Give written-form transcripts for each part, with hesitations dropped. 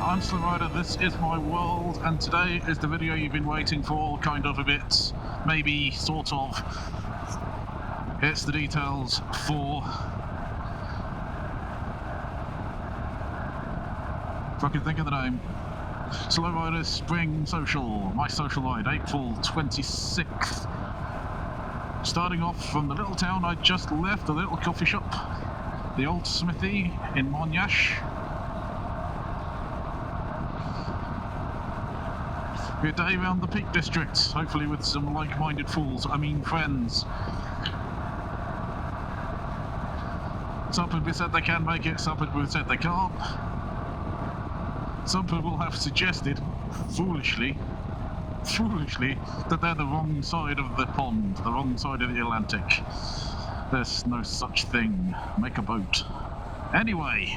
I'm Slorida, this is my world, and today is the video you've been waiting for, kind of a bit, maybe, sort of. It's the details for... if I can think of the name. Slorida's Spring Social, my social ride, April 26th. Starting off from the little town I just left, the little coffee shop, the old smithy in Monash. A day around the Peak District, hopefully with some like-minded fools, friends. Some people said they can make it, some people said they can't. Some people have suggested, foolishly, that they're the wrong side of the pond, the wrong side of the Atlantic. There's no such thing. Make a boat. Anyway,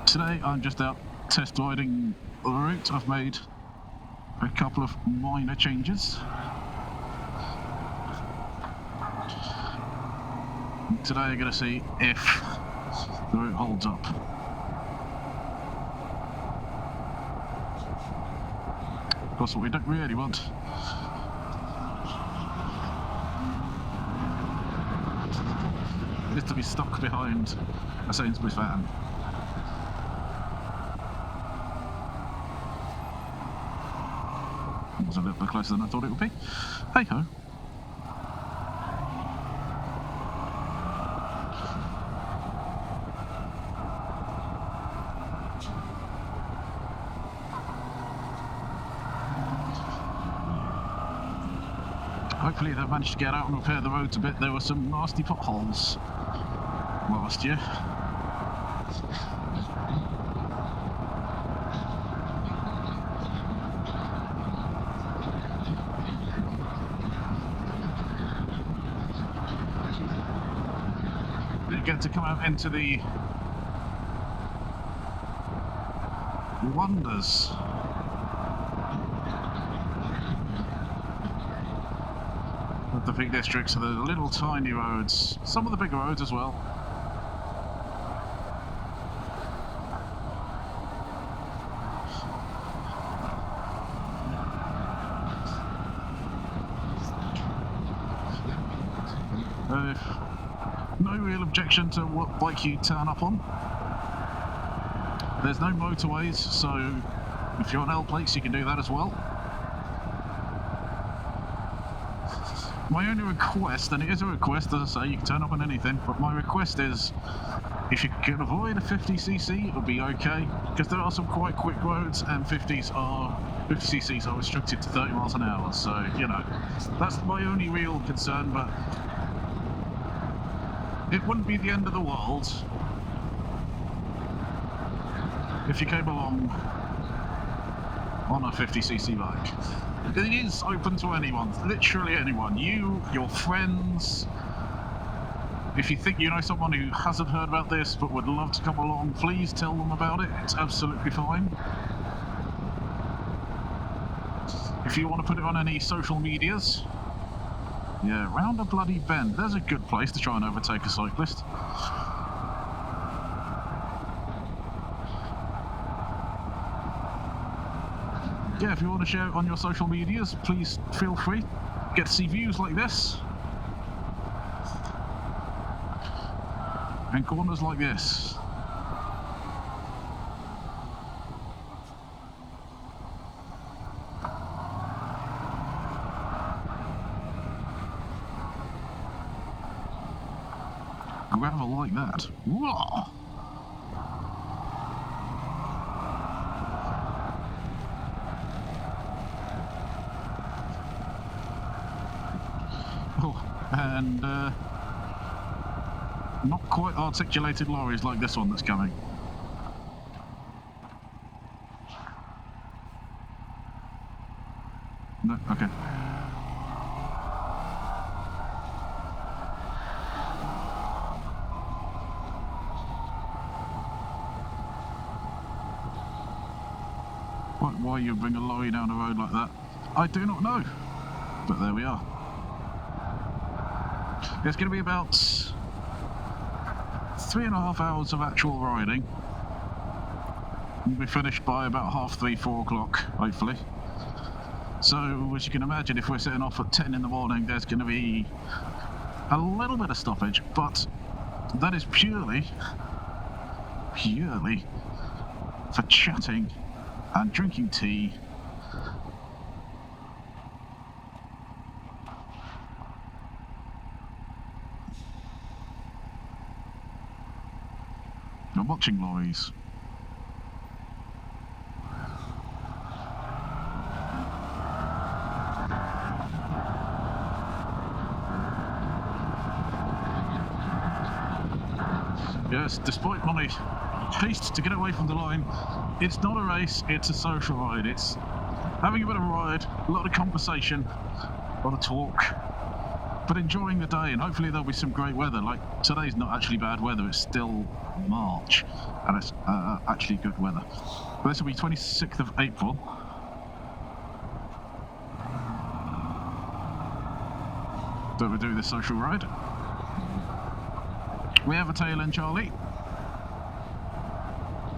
today I'm just out test riding the route. I've made a couple of minor changes. Today I'm going to see if the route holds up. Of course, what we don't really want is to be stuck behind a Sainsbury's van. It was a little bit closer than I thought it would be. Hey ho. Hopefully they've managed to get out and repair the roads a bit. There were some nasty potholes last year. You get to come out into the wonders of the Peak District, so the little tiny roads, some of the bigger roads as well. No real objection to what bike you turn up on. There's no motorways, so if you're on L plates you can do that as well. My only request, and it is a request, as I say, you can turn up on anything, but my request is, if you can avoid a 50cc, it'll be okay, because there are some quite quick roads, and 50cc's are restricted to 30 miles an hour, so, you know, that's my only real concern, but it wouldn't be the end of the world if you came along on a 50cc bike. It is open to anyone, literally anyone. You, your friends. If you think you know someone who hasn't heard about this but would love to come along, please tell them about it. It's absolutely fine. If you want to put it on any social medias, yeah, round a bloody bend. There's a good place to try and overtake a cyclist. Yeah, if you want to share it on your social medias, please feel free. Get to see views like this. And corners like this. Gravel like that. Whoa! And not quite articulated lorries like this one that's coming. No, okay. Why you bring a lorry down a road like that, I do not know, but there we are. It's going to be about 3.5 hours of actual riding, We'll be finished by about 3:30, 4 o'clock, hopefully. So, as you can imagine, if we're setting off at 10 in the morning, there's going to be a little bit of stoppage, but that is purely for chatting and drinking tea. And watching lorries. Yes, despite my haste to get away from the line, it's not a race, it's a social ride. It's having a bit of a ride, a lot of conversation, a lot of talk, but enjoying the day, and hopefully there'll be some great weather. Like, today's not actually bad weather, it's still March, and it's actually good weather. But this will be 26th of April. That we're doing this social ride. We have a tail end Charlie.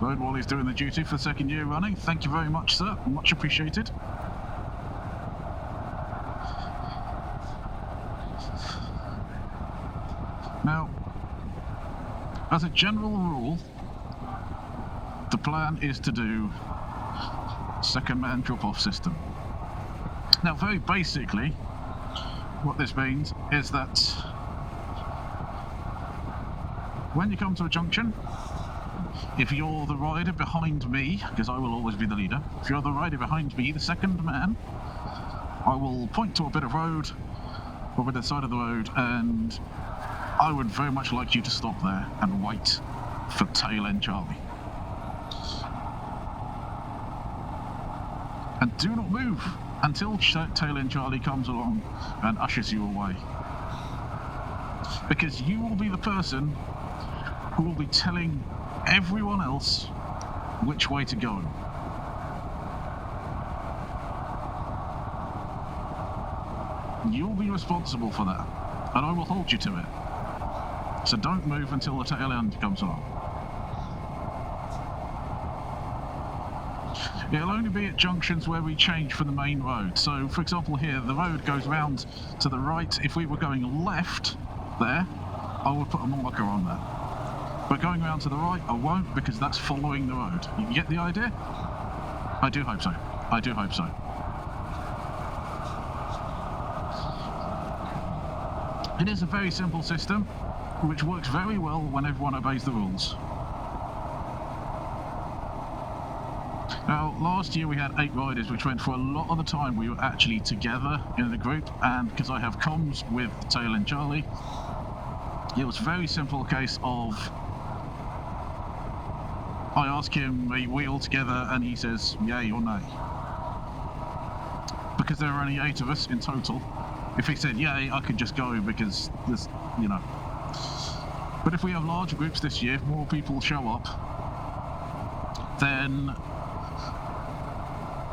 Road Wally's doing the duty for the second year running. Thank you very much, sir. Much appreciated. Now, as a general rule, the plan is to do second man drop-off system. Now, very basically, what this means is that when you come to a junction, if you're the rider behind me, because I will always be the leader, if you're the rider behind me, the second man, I will point to a bit of road, or a bit of the side of the road, and I would very much like you to stop there and wait for tail end Charlie. And do not move until tail end Charlie comes along and ushers you away. Because you will be the person who will be telling everyone else which way to go. You'll be responsible for that, and I will hold you to it. So don't move until the tail end comes along. It'll only be at junctions where we change from the main road. So, for example, here, the road goes round to the right. If we were going left there, I would put a marker on there. But going around to the right, I won't, because that's following the road. You get the idea? I do hope so. I do hope so. It is a very simple system, which works very well when everyone obeys the rules. Now, last year we had 8 riders, which meant for a lot of the time we were actually together in the group, and because I have comms with Tail and Charlie, it was a very simple case of I ask him, are we all together? And he says, yay or nay. Because there are only 8 of us in total. If he said yay, I could just go because there's, you know. But if we have larger groups this year, more people show up, then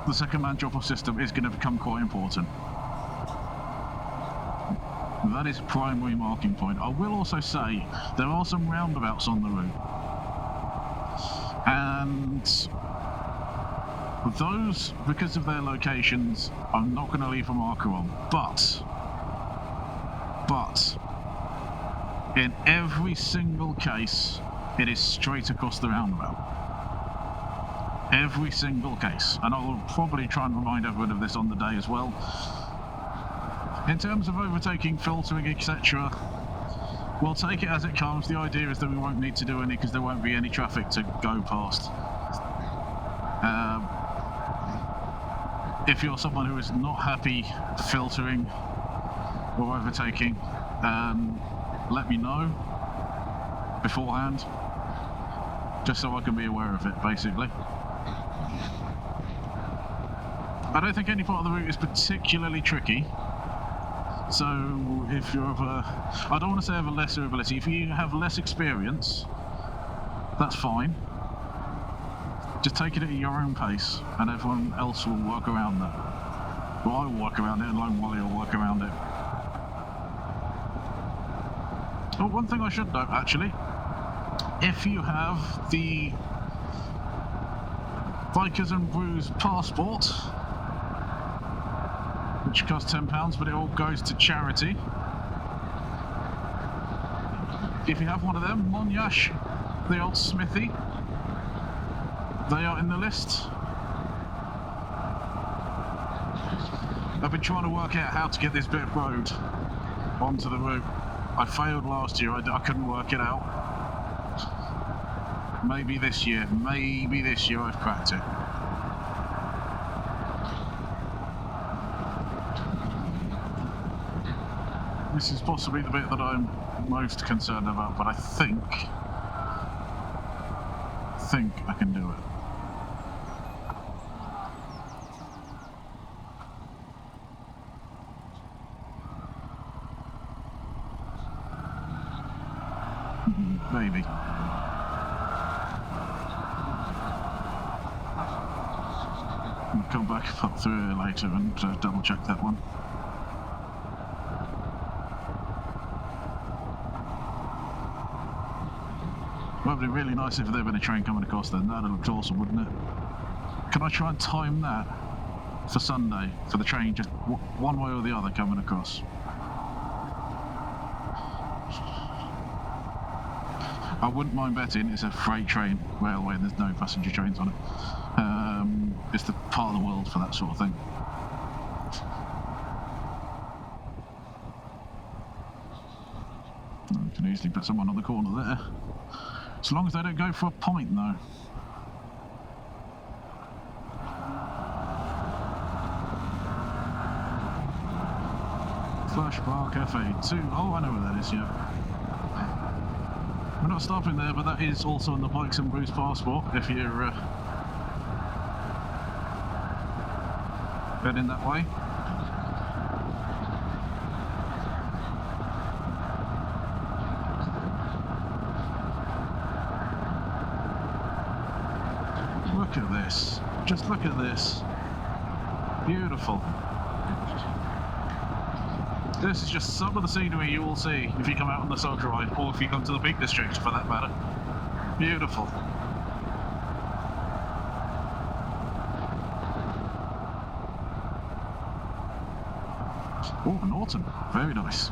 the second man drop-off system is going to become quite important. That is a primary marking point. I will also say there are some roundabouts on the route. And those, because of their locations, I'm not going to leave a marker on. But, in every single case, it is straight across the roundabout. Every single case. And I will probably try and remind everyone of this on the day as well. In terms of overtaking, filtering, etc., we'll take it as it comes. The idea is that we won't need to do any because there won't be any traffic to go past. If you're someone who is not happy filtering or overtaking, let me know beforehand, just so I can be aware of it, basically. I don't think any part of the route is particularly tricky. So if you're of a, I don't want to say of a lesser ability, if you have less experience, that's fine. Just take it at your own pace, and everyone else will work around that. Well, I will work around it, and Lone Wally will work around it. Oh, one thing I should note, actually, if you have the Bikers and Brews passport, which costs £10, but it all goes to charity. If you have one of them, Monyash, the old smithy, they are in the list. I've been trying to work out how to get this bit of road onto the route. I failed last year, I couldn't work it out. Maybe this year I've cracked it. This is possibly the bit that I'm most concerned about, but I think I can do it. Maybe. We'll come back up through it later and double check that one. Well, it'd be really nice if there had been a train coming across then. That'd have looked awesome, wouldn't it? Can I try and time that for Sunday, for the train just one way or the other coming across? I wouldn't mind betting it's a freight train railway and there's no passenger trains on it. It's the part of the world for that sort of thing. I can easily put someone on the corner there. As long as they don't go for a pint, though. Flash Bar Cafe 2. Oh, I know where that is, yeah. We're not stopping there, but that is also on the Bikes and Brews passport if you're heading that way. Look at this. Just look at this. Beautiful. This is just some of the scenery you will see if you come out on the Soldier Ride, or if you come to the Peak District for that matter. Beautiful. Oh, Norton. Very nice.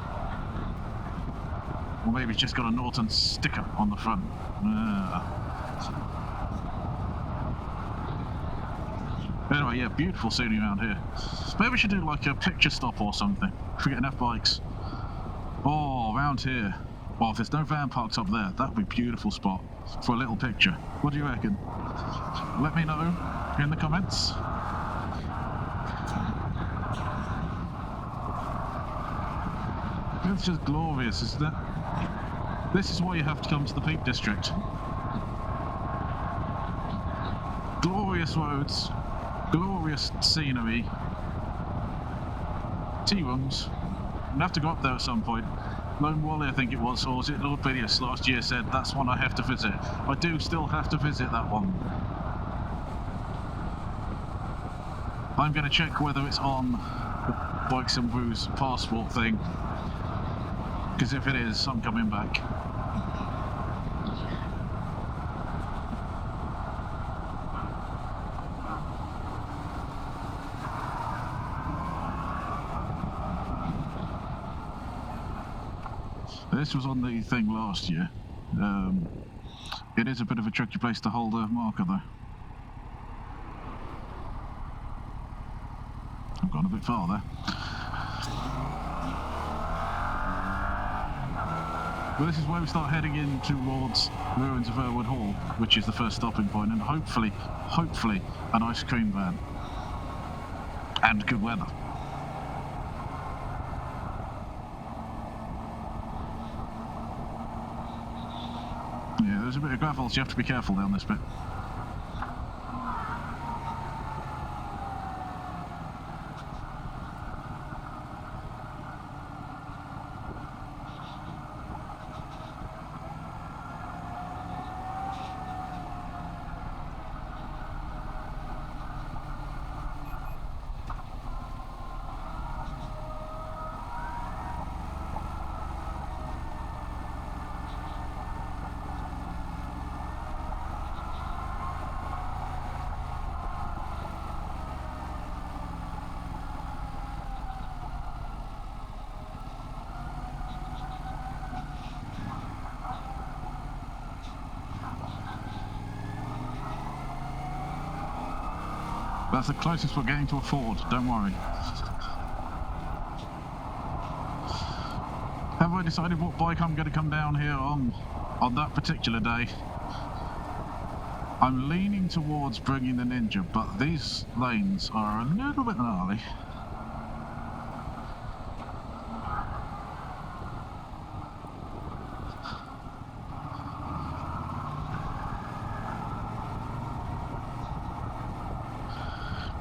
Or maybe it's just got a Norton sticker on the front. Anyway, yeah, beautiful scenery around here. Maybe we should do like a picture stop or something. If we get enough bikes. Oh, around here. Well, if there's no van parked up there, that would be a beautiful spot for a little picture. What do you reckon? Let me know in the comments. It's just glorious, isn't it? This is why you have to come to the Peak District. Glorious roads. Glorious scenery. Tea rooms. We'll have to go up there at some point. Lone Wally, I think it was, or was it Lord Bilius last year said that's one I have to visit. I do still have to visit that one. I'm going to check whether it's on the Bikes and Brews passport thing, because if it is, I'm coming back. This was on the thing last year. It is a bit of a tricky place to hold a marker though. I've gone a bit far there. Well, this is where we start heading in towards ruins of Irwood Hall, which is the first stopping point, and hopefully an ice cream van. And good weather. Yeah, there's a bit of gravel, so you have to be careful down this bit. That's the closest we're getting to a Ford, don't worry. Have I decided what bike I'm going to come down here on that particular day? I'm leaning towards bringing the Ninja, but these lanes are a little bit gnarly.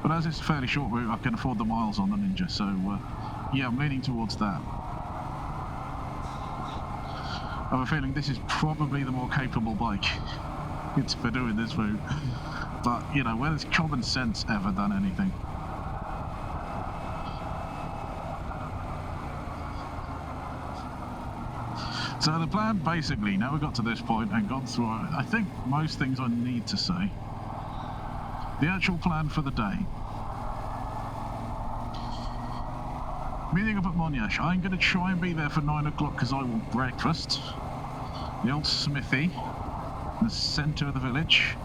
But as it's a fairly short route, I can afford the miles on the Ninja, so yeah, I'm leaning towards that. I have a feeling this is probably the more capable bike for doing this route. But, you know, where has common sense ever done anything? So the plan, basically, now we've got to this point and gone through, I think, most things I need to say. The actual plan for the day. Meeting up at Monash. I'm going to try and be there for 9 o'clock because I want breakfast. The old smithy, in the centre of the village.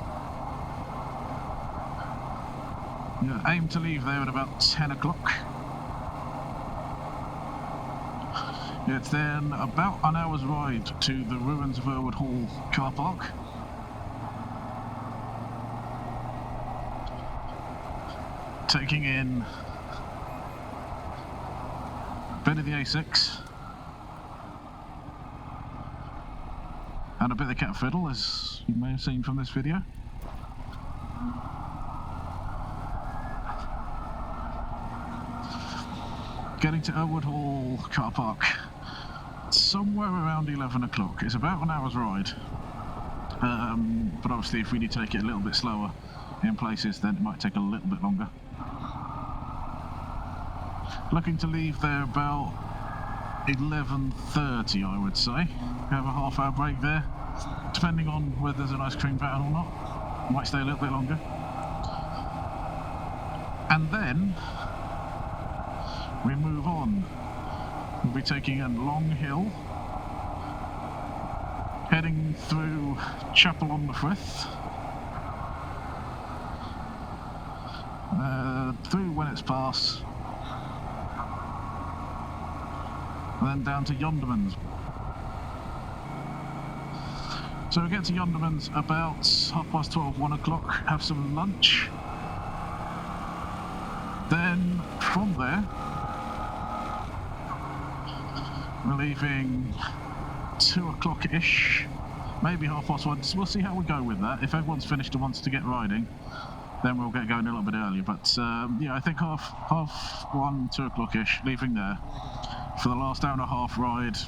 Yeah, aim to leave there at about 10 o'clock. It's then about an hour's ride to the ruins of Irwood Hall car park. Taking in a bit of the A6 and a bit of the cat fiddle, as you may have seen from this video. Getting to Irwood Hall car park somewhere around 11 o'clock. It's about an hour's ride, but obviously if we need to take it a little bit slower in places, then it might take a little bit longer. Looking to leave there about 11:30, I would say. Have a half-hour break there, depending on whether there's an ice cream van or not. Might stay a little bit longer. And then we move on. We'll be taking a long hill, heading through Chapel on the Frith, through Winnet's Pass, and then down to Yondermans. So we get to Yondermans about 12:30, 1 o'clock, have some lunch. Then from there, we're leaving 2 o'clock-ish, maybe 1:30. We'll see how we go with that. If everyone's finished and wants to get riding, then we'll get going a little bit earlier. But yeah, I think half 1, 2 o'clock-ish, leaving there for the last hour and a half ride,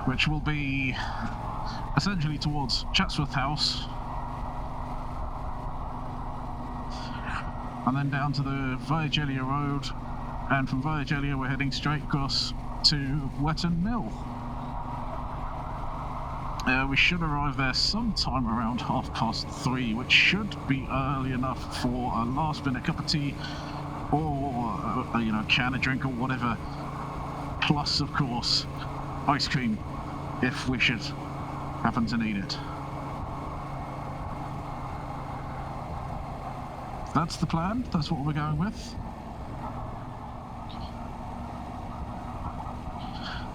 which will be essentially towards Chatsworth House, and then down to the Viagelia Road, and from Viagelia we're heading straight across to Wetton Mill. We should arrive there sometime around 3:30, which should be early enough for a last-minute cup of tea or a can of drink or whatever. Plus, of course, ice cream if we should happen to need it. That's the plan. That's what we're going with.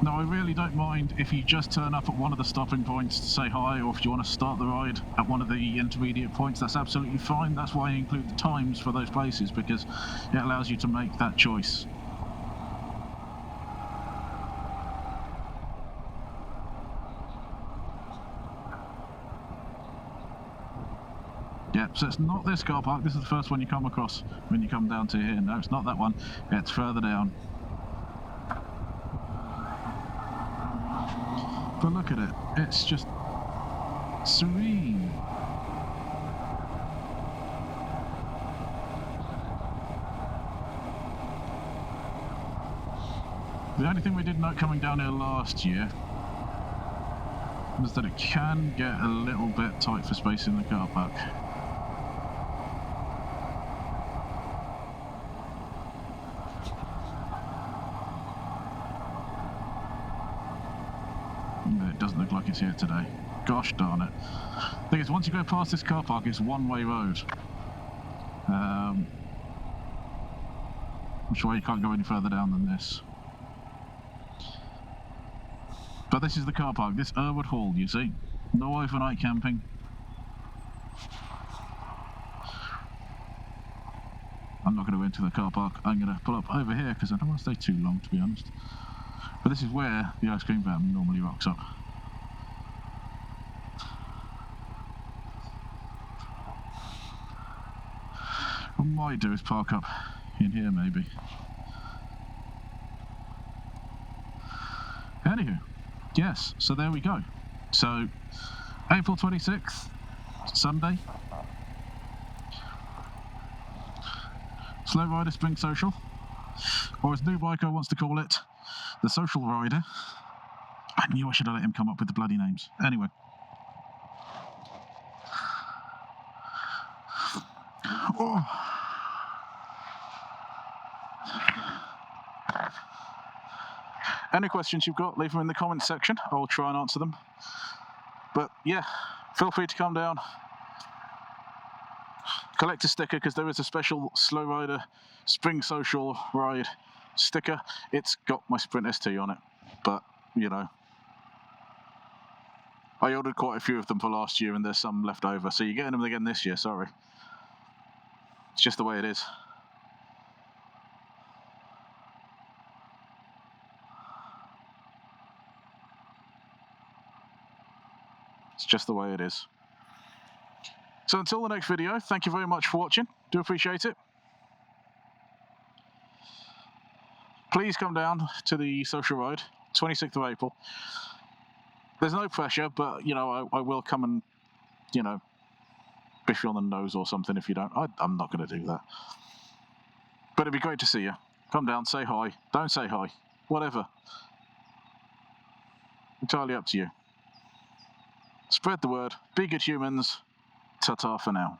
Now, I really don't mind if you just turn up at one of the stopping points to say hi, or if you want to start the ride at one of the intermediate points, that's absolutely fine. That's why I include the times for those places, because it allows you to make that choice. Yep, so it's not this car park. This is the first one you come across when you come down to here. No, it's not that one. It's further down. But look at it, it's just serene. The only thing we did note coming down here last year was that it can get a little bit tight for space in the car park. It doesn't look like it's here today. Gosh darn it. Thing is, once you go past this car park, it's one-way road. Which way you can't go any further down than this. But this is the car park, this Irwood Hall, you see. No overnight camping. I'm not going to enter the car park. I'm going to pull up over here because I don't want to stay too long, to be honest. But this is where the ice cream van normally rocks up. What I might do is park up in here, maybe. Anywho, yes, so there we go. So, April 26th, Sunday. Slow Rider Spring Social, or as New Biker wants to call it, the Social Rider. I knew I should have let him come up with the bloody names. Anyway. Oh. Any questions you've got, leave them in the comments section. I'll try and answer them. But yeah, feel free to come down. Collect a sticker, because there is a special Slow Rider Spring Social Ride sticker. It's got my Sprint ST on it, but you know, I ordered quite a few of them for last year and there's some left over, so you're getting them again this year, sorry. It's just the way it is. It's just the way it is. So until the next video, thank you very much for watching. Do appreciate it. Please come down to the social ride, 26th of April. There's no pressure, but, you know, I will come and, you know, biff you on the nose or something if you don't. I'm not going to do that. But it'd be great to see you. Come down, say hi. Don't say hi. Whatever. Entirely up to you. Spread the word. Be good humans. Ta-ta for now.